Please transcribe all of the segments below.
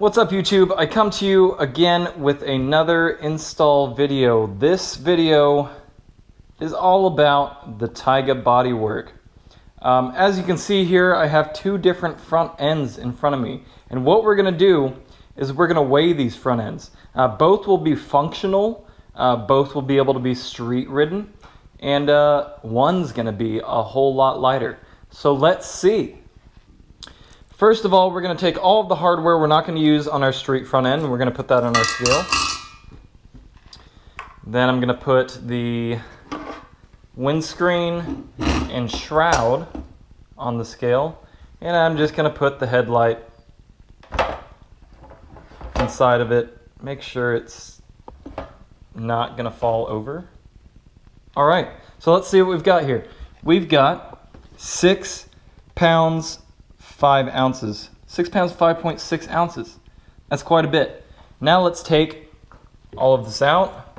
What's up YouTube? I come to you again with another install video. This video is all about the TYGA bodywork. As you can see here, I have two different front ends in front of me. And what we're going to do is we're going to weigh these front ends. Both will be functional, both will be able to be street ridden, and one's going to be a whole lot lighter. So let's see. First of all, we're going to take all of the hardware we're not going to use on our street front end, and we're going to put that on our scale. Then I'm going to put the windscreen and shroud on the scale, and I'm just going to put the headlight inside of it. Make sure it's not going to fall over. All right, so let's see what we've got here. We've got 6 pounds 5 ounces. 6 pounds 5.6 ounces. That's quite a bit. Now let's take all of this out.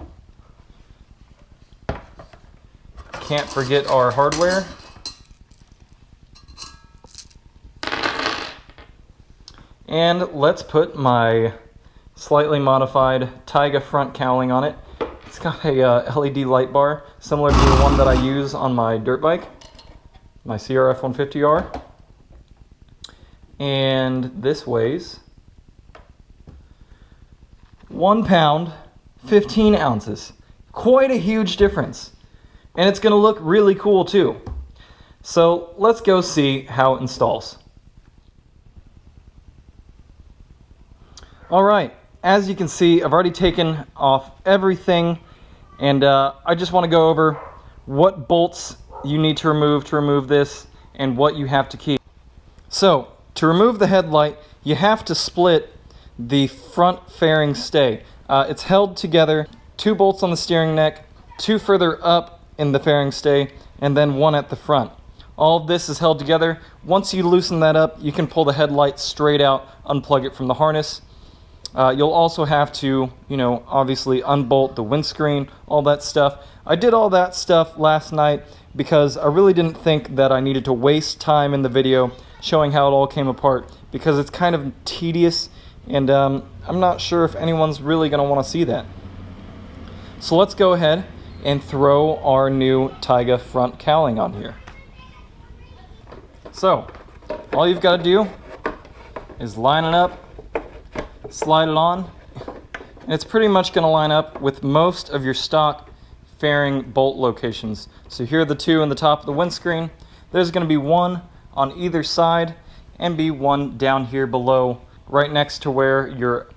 Can't forget our hardware. And let's put my slightly modified TYGA front cowling on it. It's got a LED light bar similar to the one that I use on my dirt bike, my CRF 150R. And this weighs 1 pound 15 ounces. Quite a huge difference. And it's going to look really cool too. So let's go see how it installs. Alright, as you can see, I've already taken off everything, and I just want to go over what bolts you need to remove this and what you have to keep. So, to remove the headlight, you have to split the front fairing stay. It's held together, 2 bolts on the steering neck, 2 further up in the fairing stay, and then 1 at the front. All of this is held together. Once you loosen that up, you can pull the headlight straight out, unplug it from the harness. You'll also have to, obviously unbolt the windscreen, all that stuff. I did all that stuff last night because I really didn't think that I needed to waste time in the video showing how it all came apart, because it's kind of tedious, and I'm not sure if anyone's really going to want to see that. So let's go ahead and throw our new TYGA front cowling on here. So all you've got to do is line it up, slide it on, and it's pretty much going to line up with most of your stock fairing bolt locations. So here are the 2 in the top of the windscreen. There's going to be 1 on either side, and be 1 down here below, right next to where your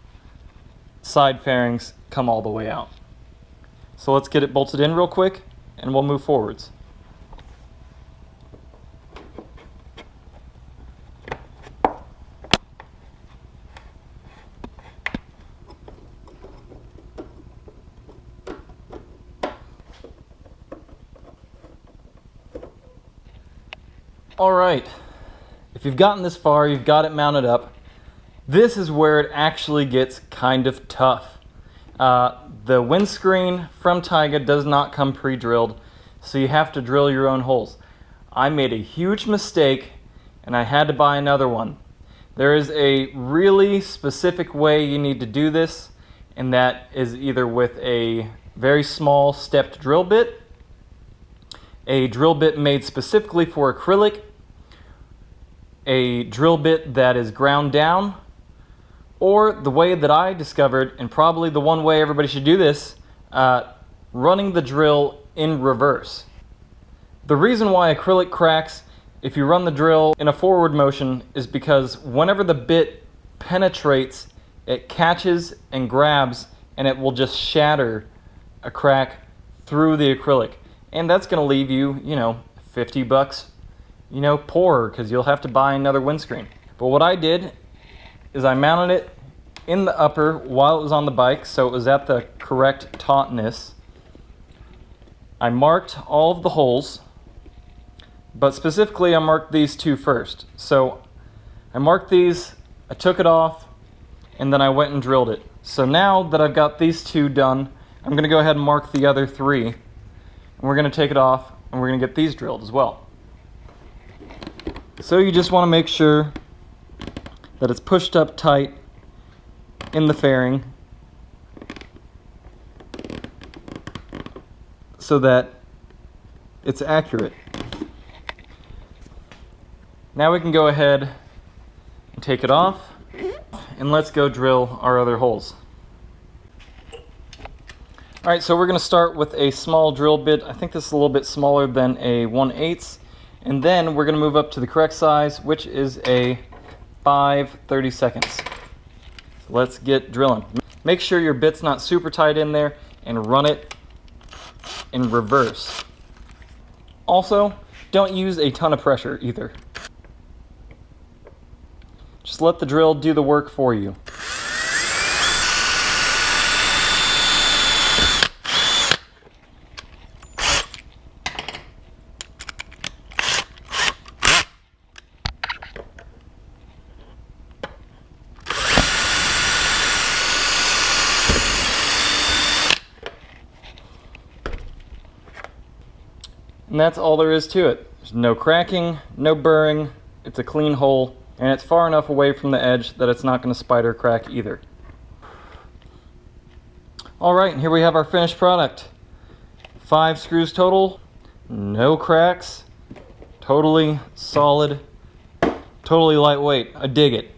side fairings come all the way out. So let's get it bolted in real quick, and we'll move forwards. Alright, if you've gotten this far, you've got it mounted up. This is where it actually gets kind of tough. The windscreen from TYGA does not come pre-drilled, so you have to drill your own holes. I made a huge mistake, and I had to buy another one. There is a really specific way you need to do this, and that is either with a very small stepped drill bit, a drill bit made specifically for acrylic, a drill bit that is ground down, or the way that I discovered, and probably the one way everybody should do this, running the drill in reverse. The reason why acrylic cracks if you run the drill in a forward motion is because whenever the bit penetrates, it catches and grabs, and it will just shatter a crack through the acrylic. And that's going to leave you, $50, poorer, because you'll have to buy another windscreen. But what I did is I mounted it in the upper while it was on the bike, so it was at the correct tautness. I marked all of the holes, but specifically I marked these 2 first. So I marked these, I took it off, and then I went and drilled it. So now that I've got these 2 done, I'm going to go ahead and mark the other 3. And we're going to take it off, and we're going to get these drilled as well. So you just want to make sure that it's pushed up tight in the fairing so that it's accurate. Now we can go ahead and take it off, and let's go drill our other holes. Alright, so we're going to start with a small drill bit. I think this is a little bit smaller than a 1/8, and then we're going to move up to the correct size, which is a 5/32. So let's get drilling. Make sure your bit's not super tight in there, and run it in reverse. Also, don't use a ton of pressure either. Just let the drill do the work for you. And that's all there is to it. There's no cracking, no burring, it's a clean hole, and it's far enough away from the edge that it's not going to spider crack either. Alright, and here we have our finished product. 5 screws total, no cracks, totally solid, totally lightweight. I dig it.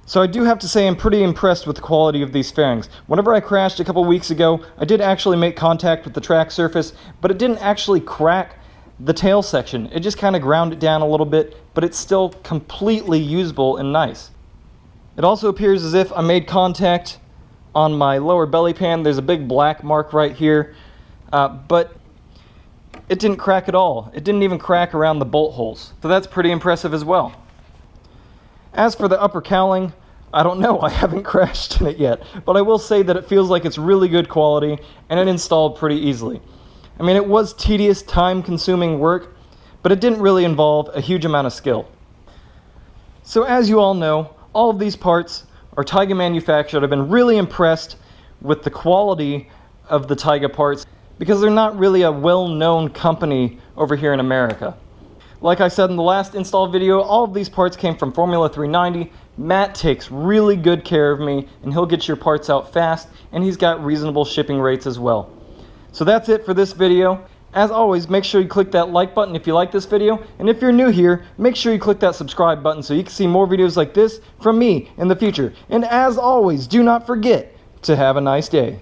So I do have to say I'm pretty impressed with the quality of these fairings. Whenever I crashed a couple weeks ago, I did actually make contact with the track surface, but it didn't actually crack the tail section. It just kind of ground it down a little bit, but it's still completely usable and nice. It also appears as if I made contact on my lower belly pan. There's a big black mark right here, but it didn't crack at all. It didn't even crack around the bolt holes. So that's pretty impressive as well. As for the upper cowling, I don't know, I haven't crashed in it yet, but I will say that it feels like it's really good quality and it installed pretty easily. I mean, it was tedious, time-consuming work, but it didn't really involve a huge amount of skill. So as you all know, all of these parts are TYGA manufactured. I've been really impressed with the quality of the TYGA parts because they're not really a well-known company over here in America. Like I said in the last install video, all of these parts came from Formula 390. Matt takes really good care of me, and he'll get your parts out fast, and he's got reasonable shipping rates as well. So that's it for this video. As always, make sure you click that like button if you like this video, and if you're new here, make sure you click that subscribe button so you can see more videos like this from me in the future. And as always, do not forget to have a nice day.